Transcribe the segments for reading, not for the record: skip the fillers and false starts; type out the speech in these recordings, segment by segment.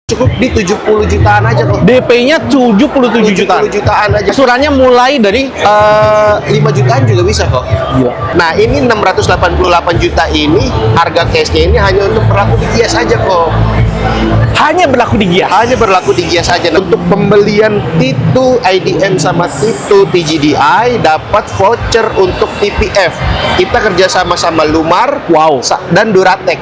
Cukup di 70 jutaan aja kok. DP-nya 77 jutaan. 70 jutaan aja. Asuransinya mulai dari 5 jutaan juga bisa kok. Gila. Nah, ini 688 juta ini harga cashnya ini hanya untuk berlaku di Gias aja kok. Hanya berlaku di Gias. Hanya berlaku di Gias aja. Untuk pembelian T2 IDM sama T2 TGDI dapat voucher untuk TPF. Kita kerjasama sama Lumar, Wow. dan Duratec.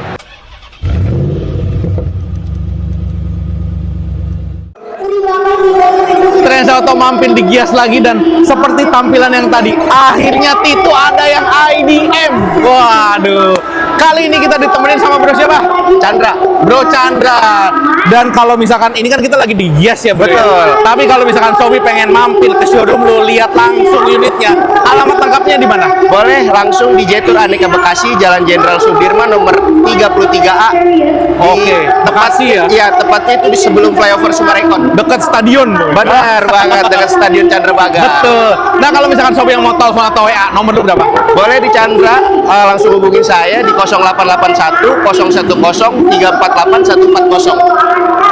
Trans Auto mampir di Gias lagi, dan seperti tampilan yang tadi, akhirnya Tito ada yang IDM. Waduh, kali ini kita ditemenin sama bro siapa? Chandra. Bro Chandra. Dan kalau misalkan ini kan kita lagi di Gias ya bro. Betul. Tapi kalau misalkan Sobi pengen mampir ke showroom lu, lihat langsung unitnya, alamat lengkapnya di mana? Boleh langsung di Jetur Aneka Bekasi, Jalan Jenderal Sudirman nomor 33A. Oke, Bekasi ya? Iya, tepatnya itu di sebelum flyover Sumarekon. Dekat stadion bro. Benar banget, dengan Stadion Candrabaga. Betul. Nah kalau misalkan Sobi yang mau telepon atau WA, nomor lu berapa? Boleh di Chandra, langsung hubungin saya di 0881 010 348 140.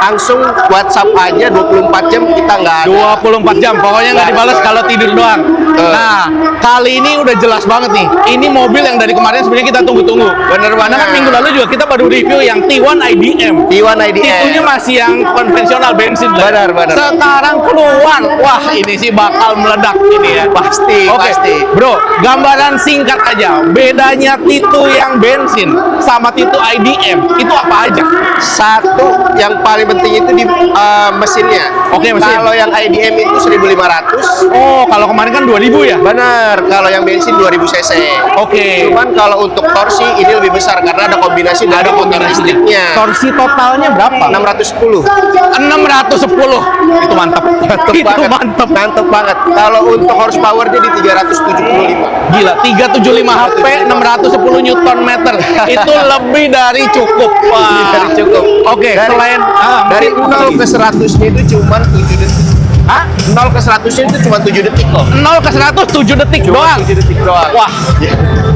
Langsung WhatsApp aja, 24 jam kita nggak ada. 24 jam, pokoknya nggak dibales kalau tidur doang. Nah, kali ini udah jelas banget nih. Ini mobil yang dari kemarin sebenarnya kita tunggu-tunggu. Bener banget. Karena kan minggu lalu juga kita baru review yang T1 IDM. T1 IDM. Titunya masih yang konvensional bensin lah. Benar, benar. Sekarang keluar. Wah, ini sih bakal meledak ini ya. Pasti, Oke, pasti. bro, gambaran singkat aja. Bedanya Titu yang bensin sama Titu IDM itu apa aja? Satu yang paling penting itu di mesinnya. Oke, mesin. Kalau yang IDM itu 1500. Oh, kalau kemarin kan 2000 ya? Benar, kalau yang bensin 2000 cc. Oke. Cuman kalau untuk torsi ini lebih besar karena ada kombinasi dari motor listriknya. Torsi totalnya berapa? 610. 610. Itu mantap. Itu banget. mantap. Mantep banget. Kalau untuk horsepower-nya di 375. Gila, 375 HP, 610 Newton meter. Itu lebih dari cukup. Wah. Dari cukup. Oke, selain dari mungkin 0 ke 100-nya itu cuma 7 detik. Hah? 0 ke 100-nya itu cuma 7 detik kok. 0 ke 100 7 detik Cuma doang. 7 detik doang. Wah,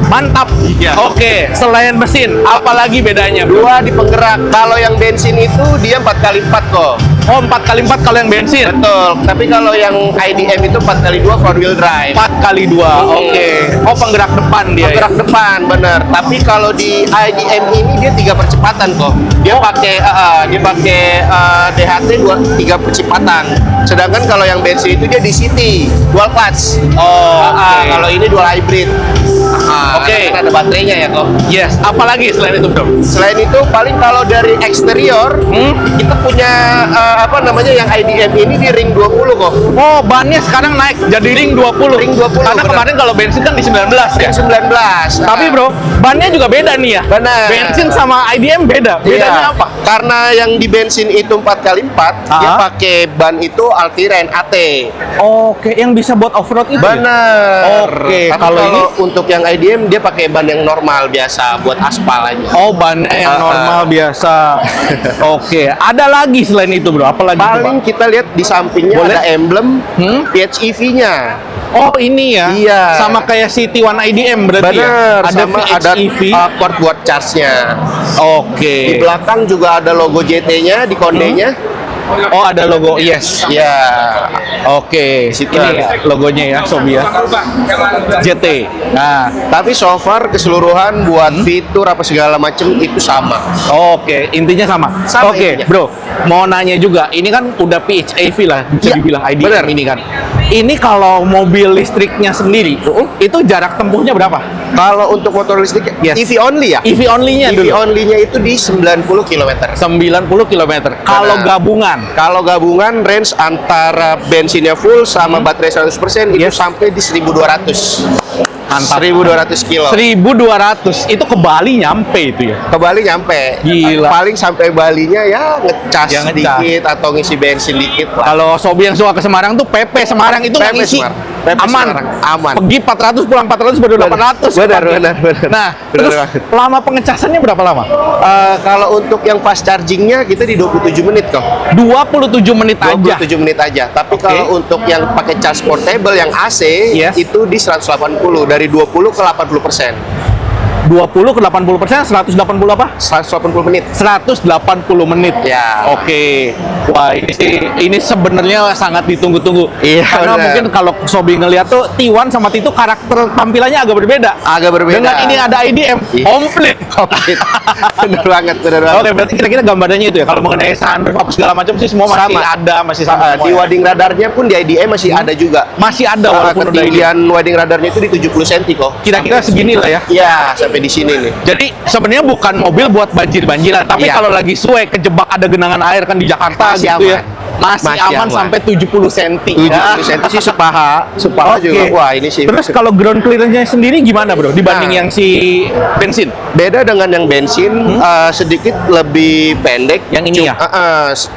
mantap. Iya. Oke, selain mesin, apalagi bedanya? Dua di penggerak. Kalau yang bensin itu dia 4x4 kok. Oh, 4x4 kalau yang bensin. Betul. Tapi kalau yang IDM itu 4x2 front wheel drive. 4x2. Oke. Oh, penggerak depan dia. Penggerak depan, bener. Tapi kalau di IDM ini dia 3 percepatan kok. Dia pakai DHT 3 percepatan. Sedangkan kalau yang bensin itu dia DCT, dual clutch. Oh, oke. Kalau ini dual hybrid. Oke. Kan ada baterainya ya kok. Yes. Apalagi selain itu, Bro? Selain itu paling kalau dari eksterior kita punya yang IDM ini di ring 20 kok. Oh, bannya sekarang naik jadi ring 20. Ring 20, Karena benar. kemarin kalau bensin kan di 19 ya. Ring 19. Tapi bro, bannya juga beda nih ya. Benar. Bensin sama IDM beda. Bedanya Iya. apa? Karena yang di bensin itu 4x4, dia pakai ban itu Altiren AT. Oke, yang bisa buat off-road itu. Bener. Oke, Tapi kalau ini untuk yang IDM dia pakai ban yang normal biasa buat aspal aja. oh, ban yang normal biasa. Oke, ada lagi selain itu, Bro? Apalagi tuh, Paling Pak? kita lihat di sampingnya Boleh? ada emblem PHEV-nya. Oh, ini ya. Iya. Sama kayak City One IDM berarti Bener, ya. Ada sama ada PHEV. port buat charge-nya. Di Oke. belakang juga ada logo JT-nya di kondenya. Oh, ada logo yes. Ya. Oke, Situ ini ada. logonya ya, Sobi ya. JT. Nah, Tapi so far keseluruhan buat fitur apa segala macem itu sama. oke, intinya sama. Sama Oke, intinya. Bro, mau nanya juga. Ini kan udah PHEV lah, bisa Iya, dibilang IDM bener. ini kan. Ini kalau mobil listriknya sendiri, itu jarak tempuhnya berapa? Kalau untuk motor listrik Yes. EV only ya? EV only-nya EV dulu. only-nya itu di 90 km. 90 km. Kalau gabungan, Kalau gabungan range antara bensinnya full sama baterai 100% itu sampai di 1200. Mantap. 1200 kilo. 1200 itu ke Bali nyampe itu ya. Ke Bali nyampe. Gila. Paling sampai Balinya ya ngecas Ya, ngecas. dikit atau ngisi bensin dikit lah. Kalau Sobi yang suka ke Semarang tuh PP Semarang itu nggak PP ngisi. Semarang. PP Aman. Semarang. Aman. Pergi 400 pulang 400 baru 800. Benar, Pagi. benar, benar. Nah, Benar terus banget. lama pengecasannya berapa lama? Kalau untuk yang fast chargingnya kita di 27 menit kok. 27 menit aja. 27 menit aja. Tapi kalau untuk yang pakai charge portable yang AC Yes. itu di 180 dari 20 ke 80%. 20 ke 80%, 180 apa? 180 menit. 180 menit. Ya. Oke. Wah, ini sebenarnya sangat ditunggu-tunggu. Iya, Karena benar. mungkin kalau Sobi ngeliat tuh T1 sama T2 karakter tampilannya agak berbeda. Agak berbeda. Dengan ini ada IDM, Iya. komplit. Komplit. Bener banget, bener banget. Oke, berarti kira-kira gambarannya itu ya. Kalau mengenai sunroof apa segala macam sih semua masih Sama. ada, masih sama. Di semua ya? wading radarnya pun di IDM masih ada juga. Masih ada walaupun udah ini. Ketinggian wading radarnya itu di 70 cm kok. Kira-kira segini lah ya. Iya, sampai di sini nih. Jadi sebenarnya bukan mobil buat banjir-banjiran, tapi Iya. kalau lagi suwe kejebak ada genangan air kan di Jakarta Masih gitu ya. aman. Masih Masih aman aman. sampai 70 cm. 70 cm sih sepaha Oke. juga. Wah, ini sih. Terus kalau ground clearance-nya sendiri gimana, Bro? Dibanding Nah. yang si bensin? Beda dengan yang bensin, sedikit lebih pendek. Yang ini ya?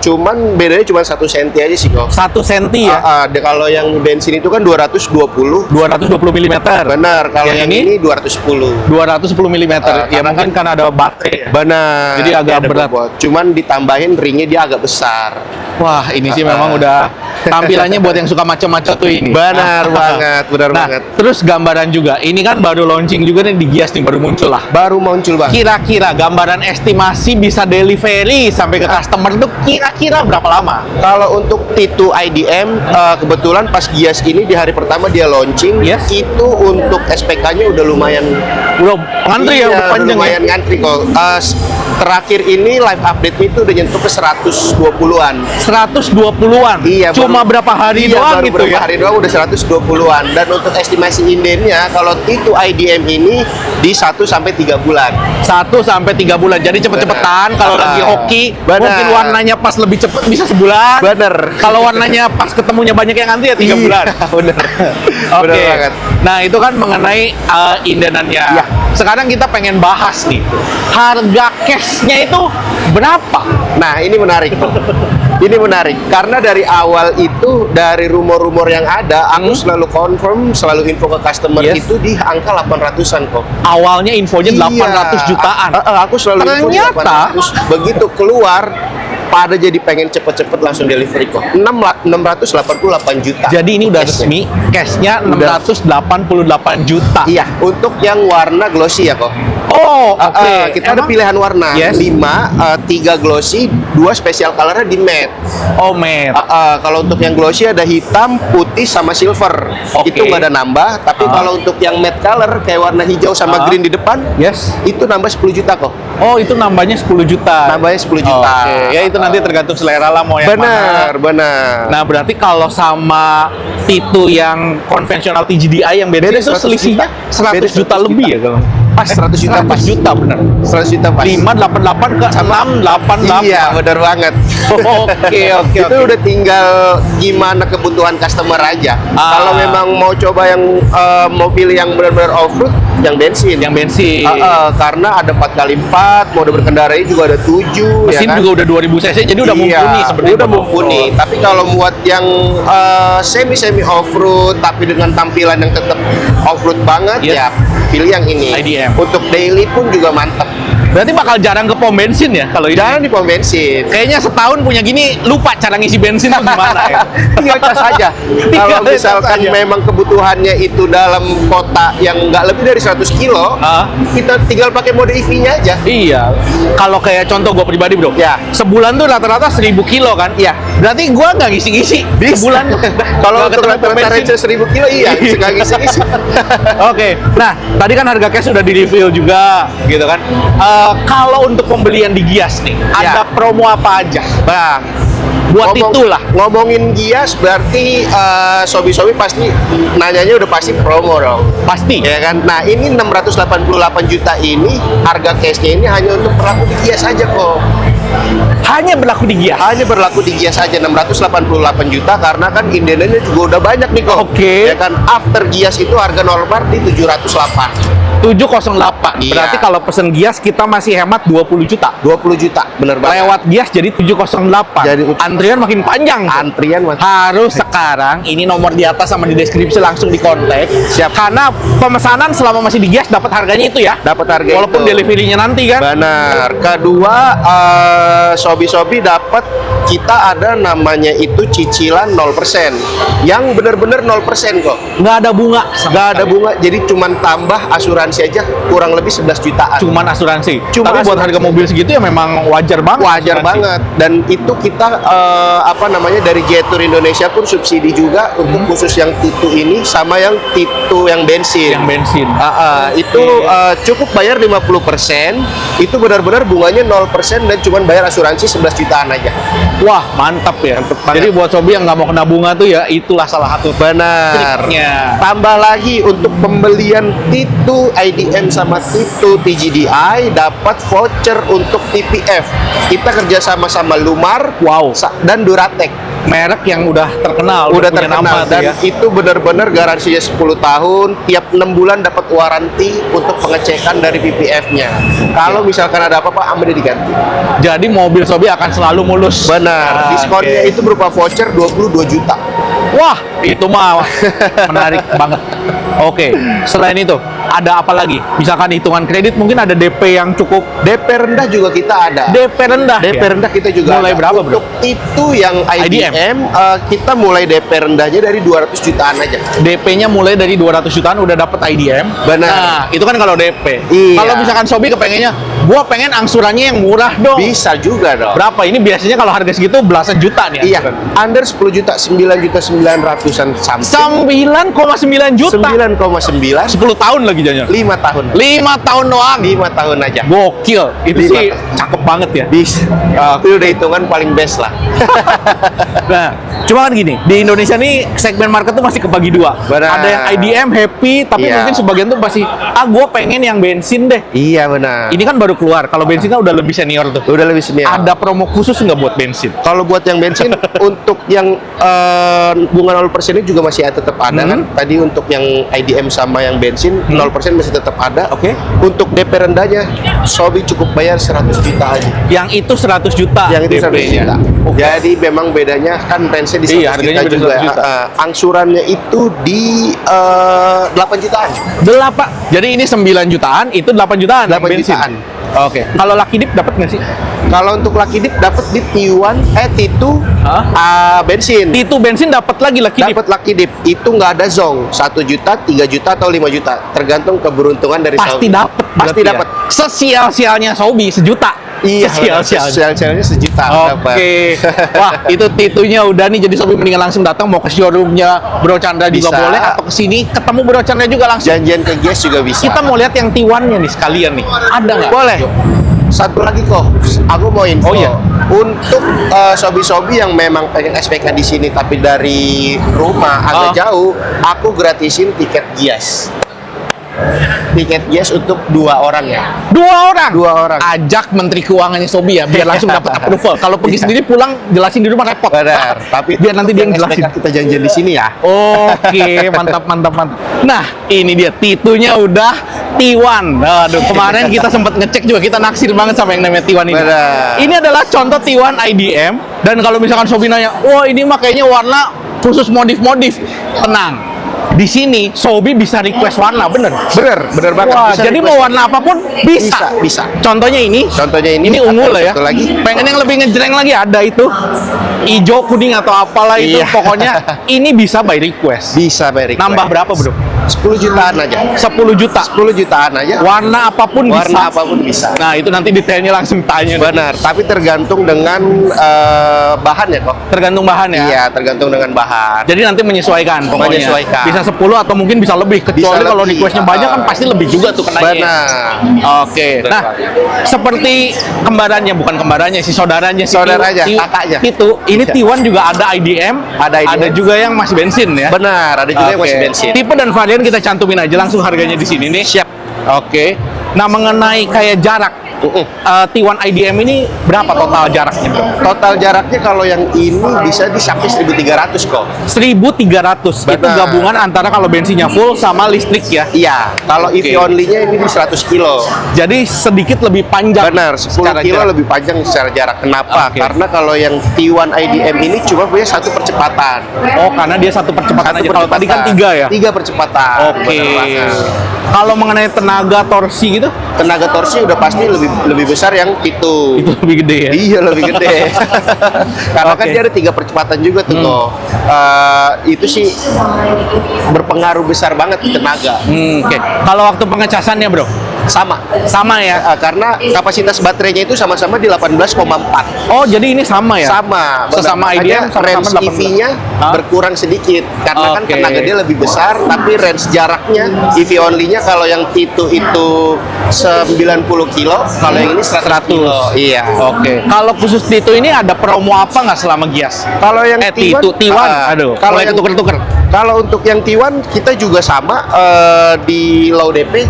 Cuman bedanya cuma 1 cm aja sih kok. 1 cm ya? Kalau yang bensin itu kan 220. 220 mm. Benar, kalau Yang yang ini? ini 210. 210 mm. Ya karena mungkin kan ada baterai ya. Benar. Jadi agak Ada berat. bobot. Cuman ditambahin ringnya dia agak besar. Wah, ini sih memang udah tampilannya buat yang suka macam-macam tuh ini. Benar banget, benar Nah, banget. terus gambaran juga. Ini kan baru launching juga nih di Gias nih, baru muncul lah. Baru muncul, Bang. Kira-kira gambaran estimasi bisa delivery sampai ke customer tuh kira-kira berapa lama? Kalau untuk T2 IDM, kebetulan pas Gias ini di hari pertama dia launching, Yes. itu untuk SPK-nya udah lumayan Udah ngantri ya, Iya, udah panjang lumayan ya. ngantri kok. Terakhir ini live update itu udah nyentuh ke 120-an. 120-an. Iya, Cuma baru- berapa hari iya, doang baru gitu berapa ya. hari doang udah 120-an. Dan untuk estimasi indennya kalau T2 IDM ini di 1 sampai 3 bulan. 1 sampai 3 bulan. Jadi cepet-cepetan kalau lagi hoki, Benar. mungkin warnanya pas lebih cepet bisa sebulan. Bener. Kalau warnanya pas ketemunya banyak yang ngantri ya 3 bulan. Bener. Oke. Bener banget. Nah, itu kan mengenai indenannya. Ya. Sekarang kita pengen bahas nih. Harga cashnya itu berapa? Nah, ini menarik. Ini menarik karena dari awal itu dari rumor-rumor yang ada, aku selalu confirm, selalu info ke customer Yes. itu di angka 800-an kok. Awalnya infonya 800 jutaan. Aku selalu info di Ternyata 800. Begitu keluar pada jadi pengen cepet-cepet langsung delivery kok. 688 juta. Jadi ini udah Cashnya. resmi, cashnya Udah. 688 juta. Iya, untuk yang warna glossy ya kok. Oh, oke. Kita ada Emang? pilihan warna. Yes. 5, 3 glossy, 2 special colornya di matte. Oh, matte. Kalau untuk yang glossy ada hitam, putih, sama silver. Oke. Itu nggak ada nambah. Tapi kalau untuk yang matte color kayak warna hijau sama green di depan, Yes. itu nambah 10 juta kok. Oh, itu nambahnya 10 juta. Nambahnya 10 juta. Oke, ya itu nanti tergantung selera lah mau yang Benar, mana. benar. Nah, berarti kalau sama T2 yang konvensional TGDI yang beda Beda itu 100 selisihnya juta. 100 Beda juta 100 lebih ya kalau. Pas 100 juta 100 pas. juta benar. 100 juta pas. 588 ke 688. Iya, benar banget. Oke, oke, Itu oke. udah tinggal gimana kebutuhan customer aja. Kalau memang mau coba yang mobil yang benar-benar off-road, yang bensin. Yang bensin. Karena ada 4x4, mode berkendaranya juga ada 7. Mesin ya kan? juga udah 2000 cc jadi udah mumpuni sebenarnya. Udah mumpuni. Tapi kalau buat yang semi off-road tapi dengan tampilan yang tetap off-road banget, Yes. ya pilih yang ini. IDM. Untuk daily pun juga mantap. Berarti bakal jarang ke pom bensin ya kalau ini. Jangan di pom bensin. Kayaknya setahun punya gini lupa cara ngisi bensin tuh gimana ya. Tinggal cas aja. Tinggal Kalau cas misalkan aja. memang kebutuhannya itu dalam kota yang nggak lebih dari 100 kilo, kita tinggal pakai mode EV-nya aja. Iya. Kalau kayak contoh gue pribadi bro, Ya. sebulan tuh rata-rata 1000 kilo kan? Iya. Berarti gue nggak ngisi-ngisi sebulan. Kalau Nggak untuk ketemu pom rata-rata bensin. range 1000 kilo, iya, nggak ngisi-ngisi. Oke, nah tadi kan harga cash sudah di-reveal juga, gitu kan? Kalau untuk pembelian di Gias nih, Ya. ada promo apa aja? Nah, Buat itulah. ngomongin Gias berarti sobi-sobi pasti nanyanya udah pasti promo dong. Pasti. Ya kan? Nah, ini 688 juta ini harga cashnya ini hanya untuk berlaku di Gias aja kok. Hanya berlaku di Gias. Hanya berlaku di Gias aja 688 juta karena kan indenannya juga udah banyak nih kok. Oke. Ya kan after Gias itu harga normal di 708. 708. Iya. Berarti kalau pesen Gias kita masih hemat 20 juta. 20 juta, bener banget. Lewat Gias jadi 708. Jadi antrian makin panjang. Antrian mas. Harus sekarang ini nomor di atas sama di deskripsi langsung di kontak. Siap. Karena pemesanan selama masih di Gias dapat harganya itu ya. Dapat harga Walaupun itu. delivery-nya nanti kan. Benar. Kedua, sobi-sobi dapat kita ada namanya itu cicilan 0%. Yang bener-bener 0% kok. Nggak ada bunga. Nggak ada bunga, jadi cuman tambah asuransi asuransi aja kurang lebih 11 jutaan. Cuman asuransi. Cuma Tapi buat asuransi. harga mobil segitu ya memang wajar banget. Wajar asuransi. banget, dan itu kita dari Jetour Indonesia pun subsidi juga untuk khusus yang Titu ini sama yang Titu yang bensin. Yang bensin. Itu cukup bayar 50%, itu benar-benar bunganya 0% dan cuman bayar asuransi 11 jutaan aja. Wah, mantap ya. Mantap banget. Jadi buat sobi yang nggak mau kena bunga tuh ya itulah salah satu Benar. triknya. Tambah lagi untuk pembelian Titu IDM sama Titu TGDI dapat voucher untuk TPF. Kita kerja sama Lumar, Wow. dan Duratec. Merek yang udah terkenal, Udah punya terkenal nama tuh dan ya. itu benar-benar garansinya 10 tahun, tiap 6 bulan dapat waranti untuk pengecekan dari PPF-nya. Kalau misalkan ada apa-apa, ambil diganti. Jadi mobil sobi akan selalu mulus. Benar. Diskonnya oke. itu berupa voucher 22 juta. Wah, itu mah menarik banget. Oke, selain itu ada apa lagi? Misalkan hitungan kredit mungkin ada DP yang cukup. DP rendah juga kita ada. DP rendah. DP ya? rendah kita juga Mulai ada. berapa, bro? Untuk itu yang IDM, kita mulai DP rendahnya dari 200 jutaan aja. DP-nya mulai dari 200 jutaan udah dapat IDM. Benar. Nah, itu kan kalau DP. Iya. Kalau misalkan sobi kepengennya, gua pengen angsurannya yang murah dong. Bisa juga dong. Berapa? Ini biasanya kalau harga segitu belasan juta nih. Iya, angsuran. under 10 juta, 9 juta 900-an something. 9,9 juta. 9,9, 10 tahun lagi jadinya. 5 tahun. 5 tahun doang. 5 tahun aja. Gokil. Itu 5 sih tahun. cakep banget ya. Bisa. Itu udah hitungan paling best lah. Nah, cuma kan gini, di Indonesia nih segmen market tuh masih kebagi dua. Benar. Ada yang IDM happy, tapi Iya. mungkin sebagian tuh masih gue pengen yang bensin deh. Iya benar. Ini kan baru keluar. Kalau bensin kan udah lebih senior tuh. Udah lebih senior. Ada promo khusus nggak buat bensin? Kalau buat yang bensin, untuk yang bunga 0% ini juga masih tetap ada kan. Tadi untuk yang IDM sama yang bensin 0% masih tetap ada. Oke. Untuk DP rendahnya, Sobi cukup bayar 100 juta aja. Yang itu 100 juta. Yang itu 100 DP-nya. juta. Oke. Jadi memang bedanya kan range-nya di 100 Iya, harganya juta beda juga. 100 juta. Angsurannya itu di 8 jutaan. Jadi ini 9 jutaan, itu 8 jutaan. 8 bensin. jutaan. Oke. Kalau Lucky Dip dapat nggak sih? Kalau untuk Lucky Dip dapat di Titu Hah? bensin. Itu bensin dapat lagi Lucky Dip. Dapat Lucky Dip itu nggak ada zong 1 juta, 3 juta atau 5 juta tergantung keberuntungan dari Pasti Sobi. dapat. Pasti dapat. Sesial-sialnya Sobi sejuta. Iya, Sesial-sialnya. sel-selnya sejuta dapat. Oke. Wah, itu Titunya udah nih, jadi Sobi mendingan langsung datang, mau ke showroomnya Bro Chandra juga Bisa. boleh, atau ke sini ketemu Bro Chandra juga langsung. Janjian ke Gies juga bisa. Kita mau lihat yang T1-nya nih sekalian nih. Ada nggak? Boleh. Yuk. Satu lagi kok, aku mau info. Oh, iya. Untuk sobi-sobi yang memang pengen SPK di sini tapi dari rumah agak jauh, aku gratisin tiket Gies. Tiket Gies untuk 2 orang ya. 2 orang. 2 orang. Ajak Menteri Keuangannya Sobi ya, biar langsung dapat approval. Kalau pergi sendiri pulang jelasin di rumah repot. Benar. Tapi biar nanti dia yang jelasin. SPK kita janjian di sini ya. Oke, mantap. Nah, ini dia Titunya udah T1. Aduh, kemarin kita sempat ngecek juga, kita naksir banget sama yang namanya T1 ini. Benar. Ini adalah contoh T1 IDM, dan kalau misalkan Sobi nanya, wah ini mah kayaknya warna khusus modif-modif. Tenang. Di sini Sobi bisa request warna, bener Bener banget. Wah, Bisa jadi request. mau warna apapun bisa. Bisa. Contohnya ini. Contohnya ini. Ini ungu lah ya. Satu lagi. Pengen yang lebih ngejreng lagi ada itu. Ijo, kuning atau apalah itu. Iya. Pokoknya ini bisa by request. Bisa by request. Nambah berapa, Bro? 10 jutaan aja. 10 juta. 10 jutaan aja. Warna apapun bisa. Warna apapun bisa. Nah, itu nanti detailnya langsung tanya. Benar, tapi tergantung dengan bahan ya kok. Tergantung bahan ya. Iya, tergantung dengan bahan. Jadi nanti menyesuaikan pokoknya. Menyesuaikan. Bisa 10 atau mungkin bisa lebih. Kecuali Bisa kalau lebih. requestnya banyak kan pasti lebih juga tuh kenanya. Benar. Oke. Benar Nah, banget. seperti kembarannya, bukan kembarannya, si saudaranya, si Saudaranya, kakaknya. Itu, ini T1 juga ada IDM, Ada IDM. ada juga yang masih bensin ya. Benar, ada juga yang Oke. masih bensin. Tipe dan varian kita cantumin aja langsung harganya di sini nih. Siap. Oke. Nah, mengenai kayak jarak, T1 IDM ini berapa total jaraknya, Bro? Total jaraknya kalau yang ini bisa di sampai 1.300 kok. 1.300. Itu Benar. gabungan antara kalau bensinnya full sama listrik ya. Iya, kalau Oke. EV only-nya ini di 100 kilo. Jadi sedikit lebih panjang. Benar, 10 secara kilo jarak. lebih panjang secara jarak. Kenapa? Oke. Karena kalau yang T1 IDM ini cuma punya 1 percepatan. Oh, karena dia satu percepatan aja. Kalau tadi kan 3 ya. 3 percepatan. Oke. Benar banget. Kalau mengenai tenaga torsi gitu, Tenaga torsi udah pasti lebih besar yang Titu. itu lebih gede ya. Iya, lebih gede. Karena kan Oke. dia ada 3 percepatan juga tuh kok. Itu sih berpengaruh besar banget di tenaga. Oke. Kalau waktu pengecasannya bro, Sama. sama ya. Karena kapasitas baterainya itu sama-sama di 18,4. Oh jadi ini sama ya? Sama. Sesama Makanya IDM sama-sama range 18. EV-nya Hah? berkurang sedikit karena kan Oke. tenaga dia lebih besar, tapi range jaraknya EV only-nya kalau yang Titu itu 90 kilo, kalau yang ini 100 kilo. Iya. Oke. Kalau khusus Titu ini ada promo apa nggak selama Gias? Kalau yang Titu, T1. Aduh. kalau Mulai yang tuker-tuker. Kalau untuk yang T1 kita juga sama di low DP,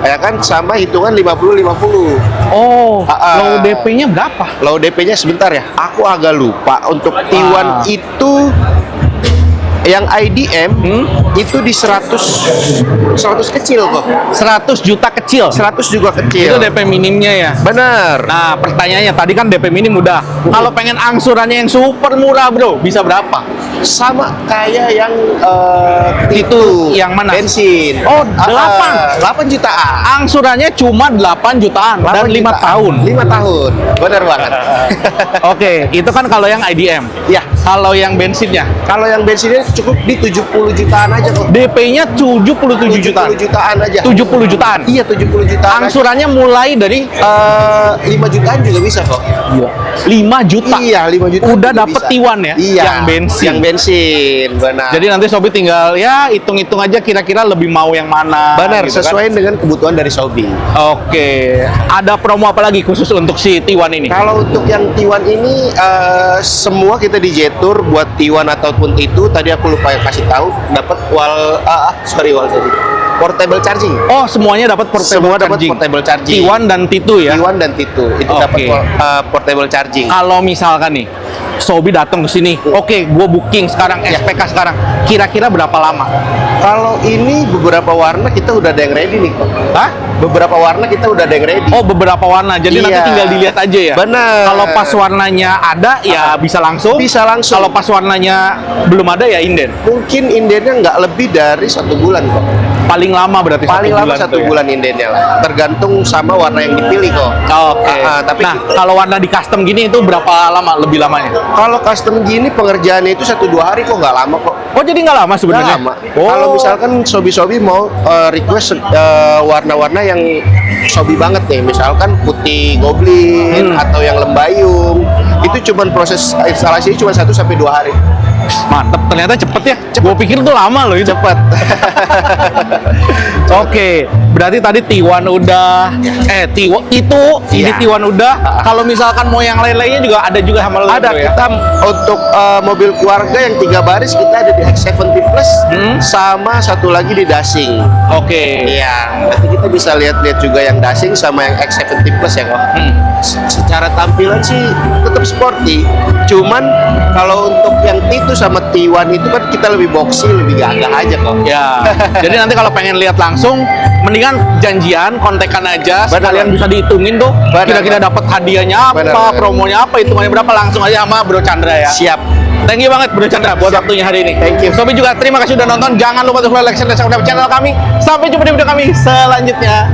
ya kan sama hitungan 50-50. Oh, Ah, low DP-nya berapa? Low DP-nya sebentar ya, aku agak lupa. Untuk T1 itu yang IDM itu di 100 kecil kok. 100 juta kecil. 100 juga kecil. Itu DP minimnya ya. Benar. Nah, pertanyaannya tadi kan DP minim udah. Kalau pengen angsurannya yang super murah, bro, bisa berapa? Sama kayak yang Itu yang mana? bensin. Oh, 8. 8 jutaan. Angsurannya cuma 8 jutaan dan 5 tahun. 5 tahun. Benar banget. Oke, itu kan kalau yang IDM. Ya, Kalau yang bensinnya, kalau yang bensinnya cukup di 70 jutaan aja kok. DP-nya 77 jutaan. 70 jutaan aja. 70 jutaan. Iya, 70 jutaan. Angsurannya mulai dari 5 jutaan juga bisa kok. 5 juta. Iya, 5 juta. Udah juga dapet bisa. T1 ya? Iya. Yang bensin. Yang bensin, benar. Jadi nanti Sobi tinggal ya hitung-hitung aja kira-kira lebih mau yang mana. benar, gitu kan. sesuai dengan kebutuhan dari Sobi. Oke. Ada promo apa lagi khusus untuk si T1 ini? Kalau untuk yang T1 ini semua kita di Jetur buat T1 ataupun T2 tadi aku lupa yang kasih tahu dapat wall tadi. Portable charging. Oh, semuanya dapat portable Semua dapat charging. portable charging. T1 dan T2 ya. T1 dan T2 itu Oke. dapat portable charging. Kalau misalkan nih Sobi datang ke sini, oke, gue booking sekarang, SPK sekarang. Kira-kira berapa lama? Kalau ini beberapa warna kita udah ada yang ready nih kok. Hah? Beberapa warna kita udah ada yang ready. Oh, beberapa warna. Jadi nanti Iya. tinggal dilihat aja ya. Bener. Kalau pas warnanya ada ya bisa langsung. Bisa langsung. Kalau pas warnanya belum ada ya inden. Mungkin indennya nggak lebih dari 1 bulan kok. Paling lama berarti Paling lama tuh 1 ya? bulan indennya lah. Tergantung sama warna yang dipilih kok. Oke. Tapi Nah, kalau warna di custom gini itu berapa lama? Lebih lamanya? kalau custom gini pengerjaannya itu 1-2 hari kok nggak lama kok. Oh, jadi nggak lama Nggak sebenarnya? lama. Oh. Kalau misalkan sobi-sobi mau request warna-warna yang sobi banget nih, misalkan putih goblin atau yang lembayung, itu cuman proses instalasinya cuma 1-2 hari. Mantep, ternyata cepet ya. Gue pikir tuh lama loh itu. Cepet. Oke, berarti tadi T1 udah, T1 itu, ini Iya. T1 udah. Kalau misalkan mau yang lain-lainnya juga ada juga sama lo Ada bro, ya? kita untuk mobil keluarga yang 3 baris kita ada di X70 Plus sama satu lagi di Dashing. Oke. Iya, nanti kita bisa lihat-lihat juga yang Dashing sama yang X70 Plus ya kok. Secara tampilan sih tetap sporty, cuman kalau untuk yang T2 sama T1 itu kan kita lebih boxy, lebih gagah aja kok. Ya, jadi nanti kalau pengen lihat langsung, mendingan janjian, kontekan aja, Benar. sekalian bisa dihitungin tuh, Benar. kira-kira dapat hadiahnya apa, Benar. promonya apa, hitungannya berapa, langsung aja sama Bro Chandra ya. Siap. Thank you banget Bro Chandra buat waktunya hari ini. Thank you. Sobi juga terima kasih udah nonton. Jangan lupa untuk like, share, dan subscribe channel kami. Sampai jumpa di video kami selanjutnya.